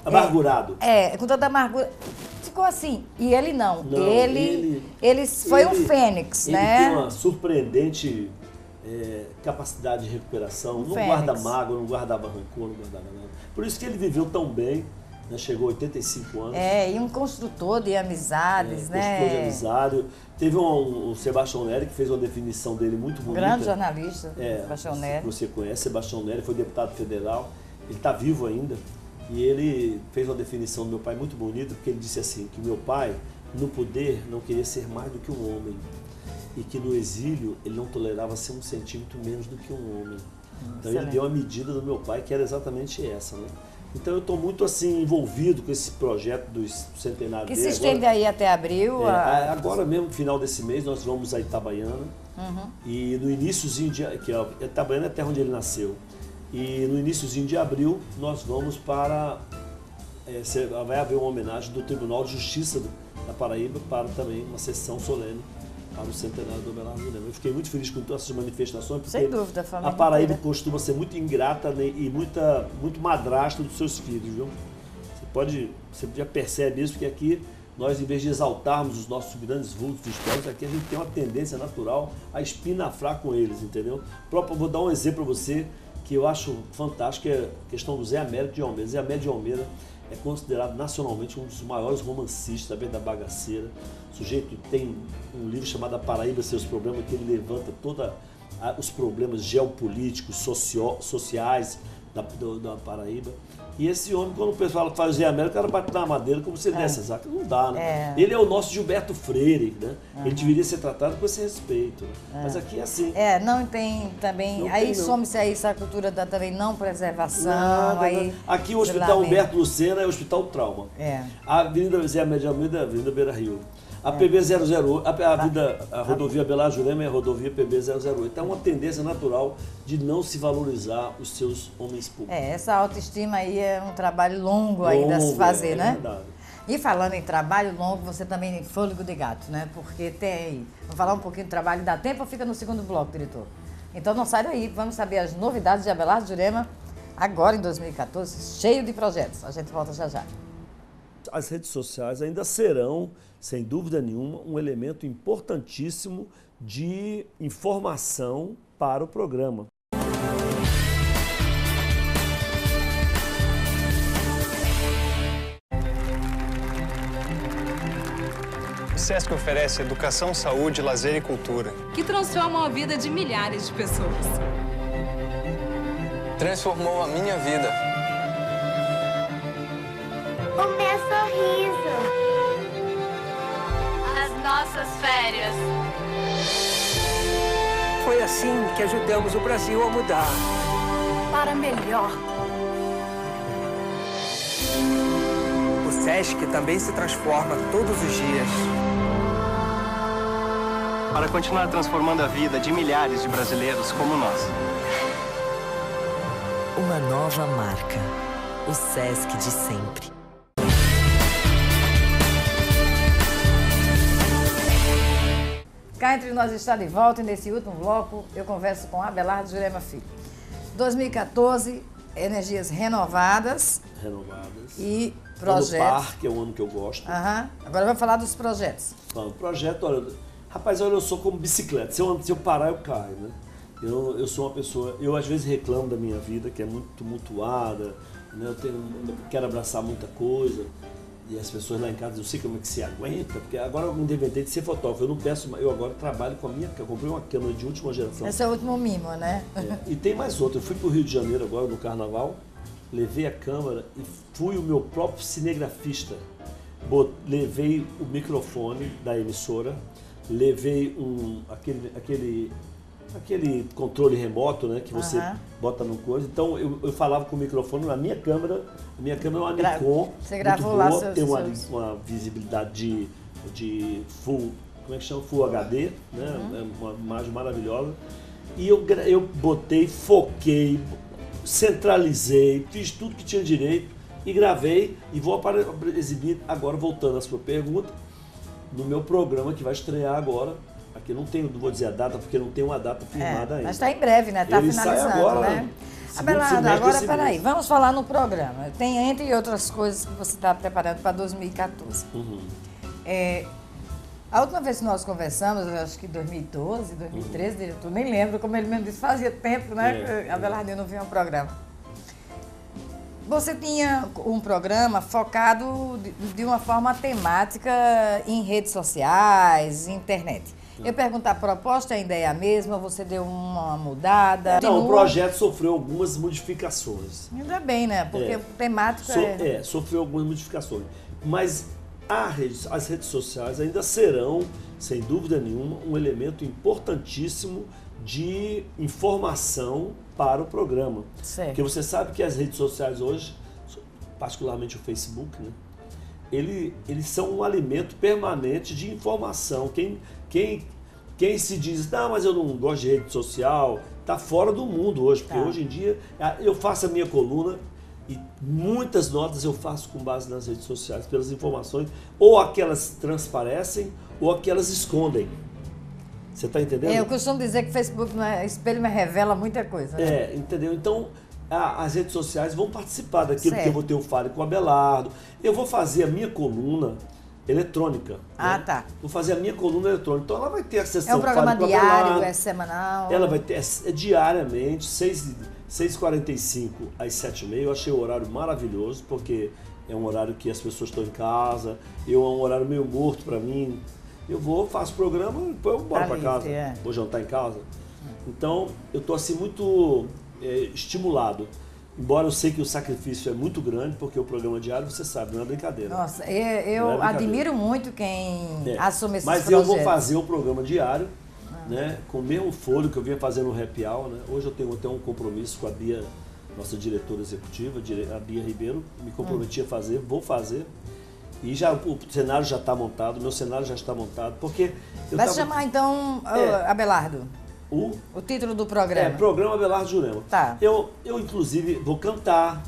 amargurado. Com tanta amargura. Ficou assim. E ele não. Ele foi um fênix, né? Ele tem uma surpreendente capacidade de recuperação. Não guarda mágoa, não guardava rancor, não guardava nada. Por isso que ele viveu tão bem, né? Chegou a 85 anos. E um construtor de amizades, né? Construtor de amizade. Teve o Sebastião Nery, que fez uma definição dele muito bonita. Grande jornalista, Sebastião Nery. Você conhece, Sebastião Nery, foi deputado federal. Ele está vivo ainda. E ele fez uma definição do meu pai muito bonita, porque ele disse assim, que meu pai, no poder, não queria ser mais do que um homem. E que no exílio, ele não tolerava ser 1 centímetro menos do que um homem. Então ele deu a medida do meu pai, que era exatamente essa, né? Então eu estou muito assim envolvido com esse projeto do centenário dele. Que se estende aí até abril. Agora mesmo, no final desse mês, nós vamos a Itabaiana. E no iníciozinho de... Itabaiana é a terra onde ele nasceu. E no iníciozinho de abril, nós vamos para... vai haver uma homenagem do Tribunal de Justiça da Paraíba para também uma sessão solene para o centenário do Abelardo Joelma. Eu fiquei muito feliz com todas essas manifestações, porque sem dúvida, a Paraíba costuma ser muito ingrata, né, e muito madrasta dos seus filhos, viu? Você já percebe isso, porque aqui nós, em vez de exaltarmos os nossos grandes vultos históricos, aqui a gente tem uma tendência natural a espinafrar com eles, entendeu? Vou dar um exemplo para você, que eu acho fantástico, é a questão do Zé Américo de Almeida. Zé Américo de Almeida é considerado nacionalmente um dos maiores romancistas também da bagaceira. O sujeito tem um livro chamado A Paraíba e Seus Problemas, que ele levanta todos os problemas geopolíticos, sociais da Paraíba. E esse homem, quando o pessoal fala Zé América, o cara bate na madeira como se ele desse exato. Não dá, né? Ele é o nosso Gilberto Freire, né? Ele deveria ser tratado com esse respeito. Né? Mas aqui é assim. Não tem também. Não aí tem, não. some-se aí essa cultura da também não preservação. Nada, aí, nada. Aqui o Hospital Humberto Lucena é o Hospital Trauma. A Avenida Zé Amédio de Almeida é a Avenida Beira Rio. A PB008, a rodovia Belar Jurema é a rodovia PB008. Então é uma tendência natural de não se valorizar os seus homens públicos. Essa autoestima aí é um trabalho longo ainda a se fazer, né? Verdade. E falando em trabalho longo, você também tem fôlego de gato, né? Porque tem. Vamos falar um pouquinho do trabalho, dá tempo ou fica no segundo bloco, diretor? Então não sai daí, vamos saber as novidades de Abelardo Jurema, agora em 2014, cheio de projetos. A gente volta já já. As redes sociais ainda serão, sem dúvida nenhuma, um elemento importantíssimo de informação para o programa. O SESC oferece educação, saúde, lazer e cultura, Que transformam a vida de milhares de pessoas. Transformou a minha vida. O meu sorriso. As nossas férias. Foi assim que ajudamos o Brasil a mudar. Para melhor. O SESC também se transforma todos os dias. para continuar transformando a vida de milhares de brasileiros como nós. Uma nova marca. O SESC de sempre. Cá entre nós está de volta e nesse último bloco eu converso com Abelardo Jurema Filho. 2014, energias renovadas. E projetos. O parque é um ano que eu gosto. Aham. Agora vamos falar dos projetos. Não, o projeto, olha, rapaz, olha, eu sou como bicicleta. Se eu parar, eu caio, né? Eu sou uma pessoa, eu às vezes reclamo da minha vida, que é muito tumultuada, né? Eu quero abraçar muita coisa. E as pessoas lá em casa, eu sei como é que se aguenta, porque agora eu me inventei de ser fotógrafo. Eu não peço, eu agora trabalho com a minha, eu comprei uma câmera de última geração. Esse é o último mimo, né? É, e tem mais outra. Eu fui para o Rio de Janeiro agora, no Carnaval, levei a câmera e fui o meu próprio cinegrafista. Levei o microfone da emissora, levei aquele controle remoto, né, que você bota no coisa. Então eu falava com o microfone na minha câmera. A minha câmera é uma Nikon. Você gravou muito boa, lá tem uma visibilidade de full, como é que chama? Full HD, né? É uma imagem maravilhosa. E eu botei, foquei, centralizei, fiz tudo que tinha direito e gravei e vou exibir agora, voltando à sua pergunta, no meu programa que vai estrear agora. Aqui não vou dizer a data, porque não tem uma data firmada ainda. Mas está em breve, né? Está finalizando, sai agora, né? Abelardo, agora peraí, vamos falar no programa. Tem, entre outras coisas, que você está preparando para 2014. A última vez que nós conversamos, eu acho que 2012, 2013, diretor, nem lembro, como ele mesmo disse, fazia tempo, né? Que Abelardo não vinha ao programa. Você tinha um programa focado de uma forma temática em redes sociais, internet. Eu pergunto, a proposta ainda é a mesma? Você deu uma mudada? Não, o projeto sofreu algumas modificações. Ainda bem, né? Porque o temático sofreu algumas modificações. Mas as redes sociais ainda serão, sem dúvida nenhuma, um elemento importantíssimo de informação para o programa. Certo. Porque você sabe que as redes sociais hoje, particularmente o Facebook, né? Eles são um alimento permanente de informação. Quem se diz, não, mas eu não gosto de rede social, está fora do mundo hoje, porque hoje em dia eu faço a minha coluna e muitas notas eu faço com base nas redes sociais, pelas informações, ou aquelas transparecem ou aquelas escondem. Você está entendendo? Eu costumo dizer que o Facebook não é espelho, mas revela muita coisa. Né? Entendeu? Então, as redes sociais vão participar daquilo que eu vou ter o Fale com o Abelardo. Eu vou fazer a minha coluna eletrônica. Né? Vou fazer a minha coluna eletrônica. Então, ela vai ter a sessão Fale com o Abelardo. É um programa diário, é semanal? Ela vai ter diariamente, 6h45 às 7h30. Eu achei o horário maravilhoso, porque é um horário que as pessoas estão em casa, é um horário meio morto para mim. Eu vou, faço programa, depois eu vou embora para casa, vou jantar em casa. Então, eu estou assim muito estimulado. Embora eu sei que o sacrifício é muito grande, porque o programa diário, você sabe, não é brincadeira. Nossa, eu admiro muito quem assume esses Mas projetos. eu vou fazer o programa diário, né, com o mesmo fôlego que eu vinha fazendo no Happy Hour, né? Hoje eu tenho até um compromisso com a Bia, nossa diretora executiva, a Bia Ribeiro, me comprometi a fazer, vou fazer. E já, o cenário já está montado, meu cenário já está montado, porque... Vai se chamar então Abelardo? O título do programa? Programa Abelardo Jurema. Tá. Eu inclusive, vou cantar,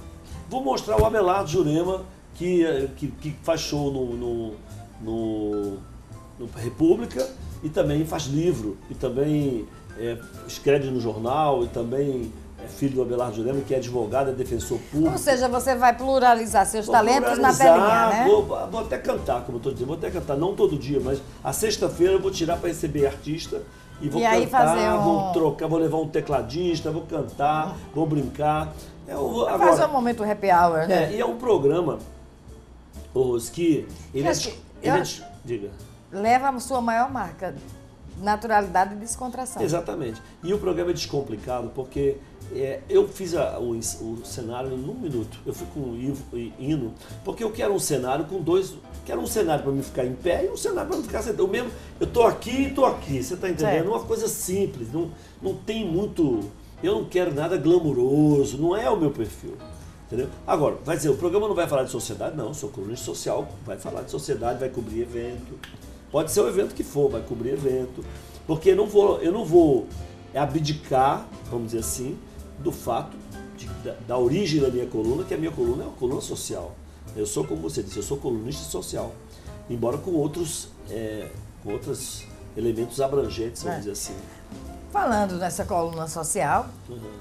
vou mostrar o Abelardo Jurema, que faz show no República, e também faz livro, e também escreve no jornal, e também é filho do Abelardo Jurema, que é advogado, é defensor público. Ou seja, você vai pluralizar seus talentos na telinha, né? Vou até cantar, como eu estou dizendo, vou até cantar, não todo dia, mas a sexta-feira eu vou tirar para receber artista e vou cantar, fazer vou trocar, vou levar um tecladista, vou cantar, vou brincar. Fazer um momento happy hour, né? E é um programa, Rose, que diga. Leva a sua maior marca, naturalidade e descontração. Exatamente. E o programa é descomplicado porque eu fiz o cenário em 1 minuto. Eu fui com o Hino, porque eu quero um cenário com dois... Quero um cenário para mim ficar em pé e um cenário para mim ficar sentado. Eu tô aqui e tô aqui, você tá entendendo? Certo. Uma coisa simples, não tem muito... Eu não quero nada glamuroso, não é o meu perfil. Entendeu? Agora, vai dizer, o programa não vai falar de sociedade? Não, eu sou colunista social, vai falar de sociedade, vai cobrir evento. Pode ser o evento que for, vai cobrir evento. Porque eu não vou abdicar, vamos dizer assim, do fato da origem da minha coluna, que a minha coluna é uma coluna social. Eu sou, como você disse, eu sou colunista social. Embora com outros elementos abrangentes, vamos dizer assim. Falando nessa coluna social,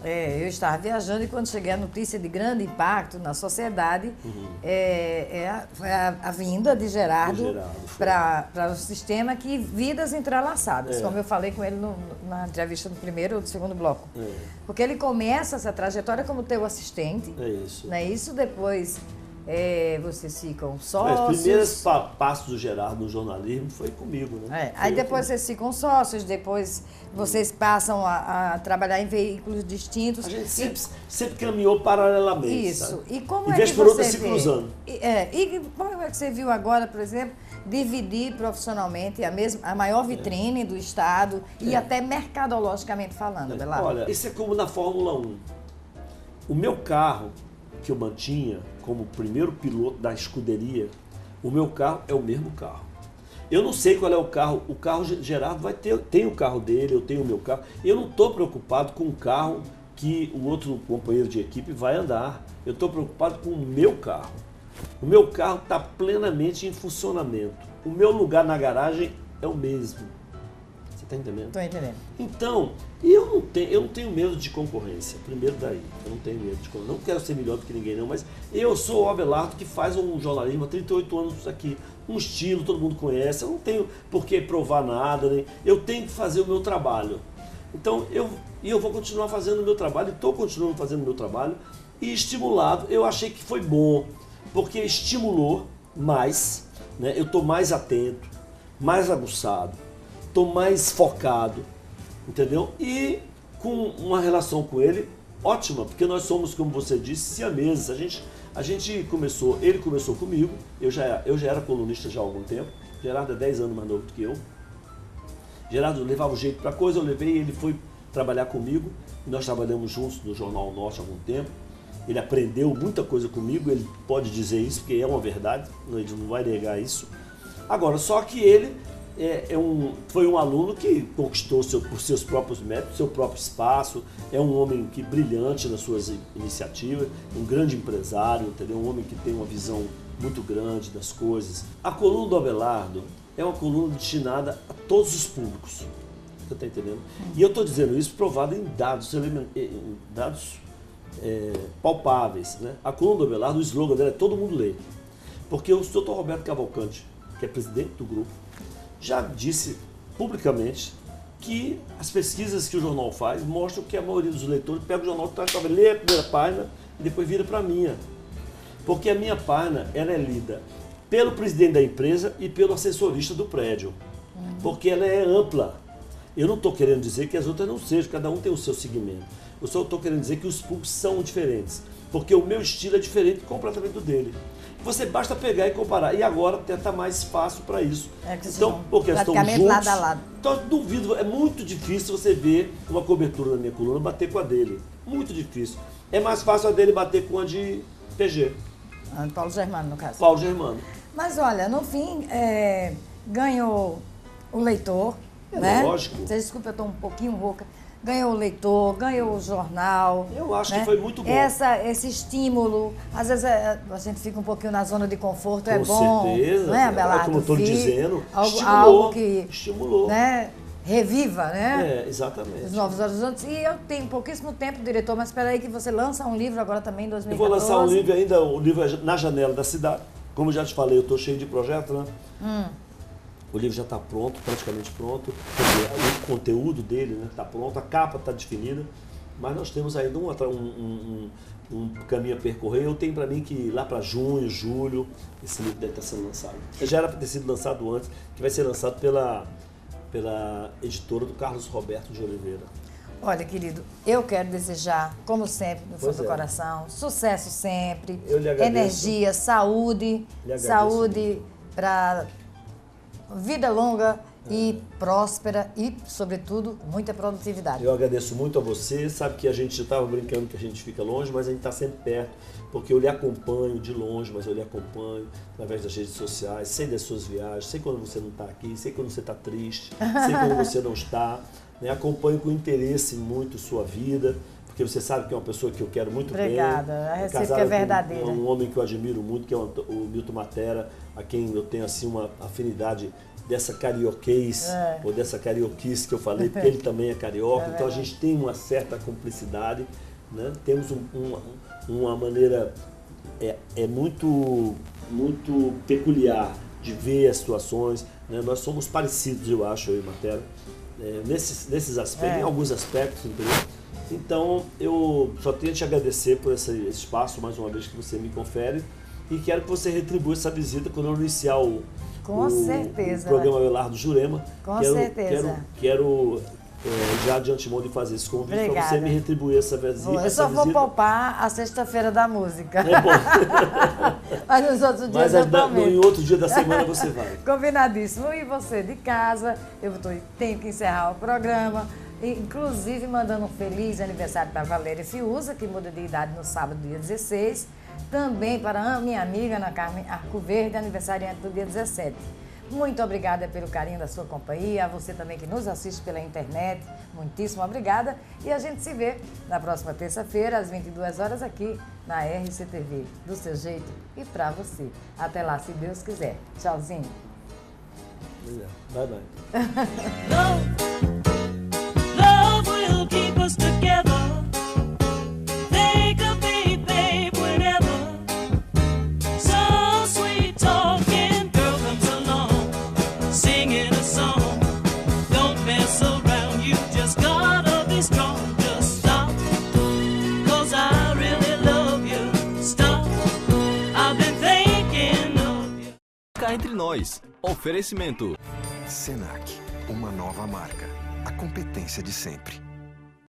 eu estava viajando e quando cheguei à notícia de grande impacto na sociedade, foi a vinda de Gerardo para o sistema que vidas entrelaçadas, como eu falei com ele na entrevista do primeiro ou do segundo bloco. Porque ele começa essa trajetória como teu assistente, não é isso? Depois vocês ficam sócios. Os primeiros passos do Gerardo no jornalismo foi comigo, né? Aí depois vocês ficam sócios, depois vocês passam a trabalhar em veículos distintos. A gente sempre caminhou paralelamente. Isso. Sabe? E como e vez por outra se cruzando. E como é que você viu agora, por exemplo, dividir profissionalmente a maior vitrine do Estado e até mercadologicamente falando, Abelardo? Olha, isso é como na Fórmula 1. O meu carro que eu mantinha como primeiro piloto da escuderia, o meu carro é o mesmo carro. Eu não sei qual é o carro Gerardo tem o carro dele, eu tenho o meu carro. Eu não estou preocupado com o carro que o outro companheiro de equipe vai andar. Eu estou preocupado com o meu carro. O meu carro está plenamente em funcionamento. O meu lugar na garagem é o mesmo. Você está entendendo? Estou entendendo. Então, eu não tenho medo de concorrência. Primeiro daí, eu não tenho medo de concorrência. Não quero ser melhor do que ninguém não, mas eu sou o Abelardo que faz um jornalismo há 38 anos aqui. Um estilo, todo mundo conhece. Eu não tenho por que provar nada, né? Eu tenho que fazer o meu trabalho. Então, eu vou continuar fazendo o meu trabalho, estou continuando fazendo o meu trabalho. E estimulado, eu achei que foi bom, porque estimulou mais, né? Eu estou mais atento, mais aguçado, estou mais focado, entendeu? E com uma relação com ele ótima, porque nós somos, como você disse, siameses. A gente começou, ele começou comigo, eu já era colunista já há algum tempo, Gerardo é 10 anos mais novo do que eu. Gerardo levava o jeito para a coisa, eu levei, ele foi trabalhar comigo, nós trabalhamos juntos no Jornal Norte há algum tempo. Ele aprendeu muita coisa comigo, ele pode dizer isso, porque é uma verdade, ele não vai negar isso. Agora, só que ele foi um aluno que conquistou por seus próprios métodos, seu próprio espaço, é um homem brilhante nas suas iniciativas, um grande empresário, entendeu? Um homem que tem uma visão muito grande das coisas. A coluna do Abelardo é uma coluna destinada a todos os públicos, você está entendendo? E eu estou dizendo isso provado em dados palpáveis, né? A coluna do Abelardo, o slogan dela é todo mundo lê. Porque o Dr. Roberto Cavalcante, que é presidente do grupo, já disse publicamente que as pesquisas que o jornal faz mostram que a maioria dos leitores pega o jornal, lê a primeira página e depois vira para a minha. Porque a minha página, ela é lida pelo presidente da empresa e pelo assessorista do prédio. Porque ela é ampla. Eu não estou querendo dizer que as outras não sejam, cada um tem o seu segmento. Eu só estou querendo dizer que os públicos são diferentes. Porque o meu estilo é diferente completamente do dele. Você basta pegar e comparar. E agora está mais fácil para isso. Então, porque estão juntos. Lado a lado. Então, duvido, é muito difícil você ver uma cobertura da minha coluna bater com a dele. Muito difícil. É mais fácil a dele bater com a de PG. Paulo Germano, no caso. Paulo Germano. Mas olha, no fim, ganhou o leitor, né? Lógico. Você desculpa, eu estou um pouquinho rouca. Ganhou o leitor, ganhou o jornal. Eu acho, né? que foi muito bom. Esse estímulo, às vezes a gente fica um pouquinho na zona de conforto, é bom. Com certeza. Não é, Abelardo? Como eu estou dizendo, algo que estimulou. Né? Reviva, né? Exatamente. Os novos horizontes. E eu tenho pouquíssimo tempo, diretor, mas espera aí que você lança um livro agora também em 2014. Eu vou lançar um livro ainda, o livro é Na Janela da Cidade. Como eu já te falei, eu estou cheio de projetos, né? O livro já está pronto, praticamente pronto. Quer dizer, o conteúdo dele está pronto, a capa está definida. Mas nós temos ainda um caminho a percorrer. Eu tenho para mim que lá para junho, julho, esse livro deve estar sendo lançado. Já era para ter sido lançado antes, que vai ser lançado pela editora do Carlos Roberto de Oliveira. Olha, querido, eu quero desejar, como sempre, no fundo do coração, sucesso sempre, eu lhe agradeço. Energia, saúde, para vida longa e próspera e, sobretudo, muita produtividade. Eu agradeço muito a você, sabe que a gente estava brincando que a gente fica longe, mas a gente está sempre perto, porque eu lhe acompanho de longe, mas eu lhe acompanho através das redes sociais, sei das suas viagens, sei quando você não está aqui, sei quando você está triste, sei quando você não está, né? Acompanho com interesse muito sua vida, porque você sabe que é uma pessoa que eu quero muito bem. Obrigada, a recíproca é verdadeira. Um homem que eu admiro muito, que é o Milton Matera, a quem eu tenho assim uma afinidade dessa carioquês, ou dessa carioquice que eu falei, porque ele também é carioca, então a gente tem uma certa cumplicidade, né? Temos uma maneira muito peculiar de ver as situações, né? Nós somos parecidos, eu acho, eu e Matera, nesses aspectos, em alguns aspectos, entendeu? Então, eu só tenho a te agradecer por esse espaço, mais uma vez, que você me confere, e quero que você retribua essa visita quando eu iniciar o programa Abelardo Jurema. Com certeza. Quero já de antemão de fazer esse convite para você me retribuir essa visita. Eu só vou poupar a sexta-feira da música. É bom. Mas nos outros dias eu prometo. Em outro dia da semana você vai. Combinadíssimo. E você de casa, tenho que encerrar o programa. Inclusive mandando um feliz aniversário para a Valéria Fiuza, que muda de idade no sábado, dia 16. Também para a minha amiga Ana Carmen Arco Verde, aniversariante do dia 17. Muito obrigada pelo carinho da sua companhia, a você também que nos assiste pela internet, muitíssimo obrigada. E a gente se vê na próxima terça-feira, às 22 horas, aqui na RCTV, do seu jeito e para você. Até lá, se Deus quiser. Tchauzinho. Bye, bye. Love will keep us together. They could be, babe, whenever. So sweet talking, girl comes along, singing a song. Don't mess around, you just gotta be strong. Just stop, 'cause I really love you. Stop, I've been thinking of you. Cá entre nós, oferecimento. Senac, uma nova marca. A competência de sempre.